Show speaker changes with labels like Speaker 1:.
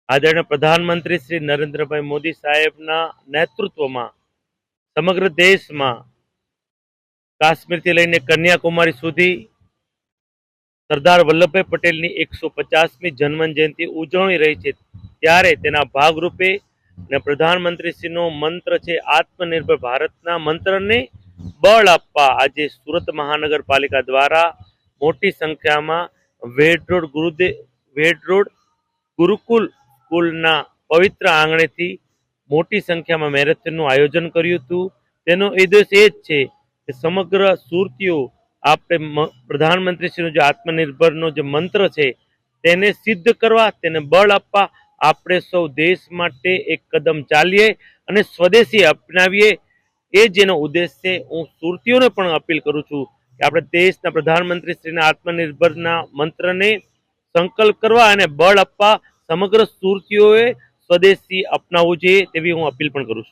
Speaker 1: આદરણીય પ્રધાનમંત્રી શ્રી નરેન્દ્રભાઈ મોદી સાહેબના નેતૃત્વમાં સમગ્ર દેશમાં કાશ્મીરથી લઈને કન્યાકુમારી સુધી સરદાર વલ્લભભાઈ પટેલની 150મી જન્મ જયંતિ ઉજવણી રહી છે, ત્યારે તેના ભાગરૂપે પ્રધાનમંત્રીશ્રીનો મંત્ર છે આત્મનિર્ભર ભારતના મંત્રને બળ આપવા આજે સુરત મહાનગરપાલિકા દ્વારા મોટી સંખ્યામાં વેડ રોડ ગુરુકુલ સ્કૂલના પવિત્ર આંગણેથી મોટી સંખ્યામાં મેરેથોનનું આયોજન કર્યું હતું। તેનો ઉદ્દેશ એ જ છે કે સમગ્ર સુરતીઓ આપણે પ્રધાનમંત્રીશ્રીનો જે આત્મનિર્ભરનો જે મંત્ર છે તેને સિદ્ધ કરવા, તેને બળ આપવા આપણે સૌ દેશ માટે એક કદમ ચાલીએ અને સ્વદેશી અપનાવીએ। એ જેનો ઉદ્દેશ છે। હું સુરતીઓને પણ અપીલ કરું છું કે આપણે દેશના પ્રધાનમંત્રીશ્રીના આત્મનિર્ભરના મંત્રને સંકલ્પ કરવા અને બળ આપવા સમગ્ર સુરતીઓએ સ્વદેશી અપનાવવું જોઈએ તેવી હું અપીલ પણ કરું છું।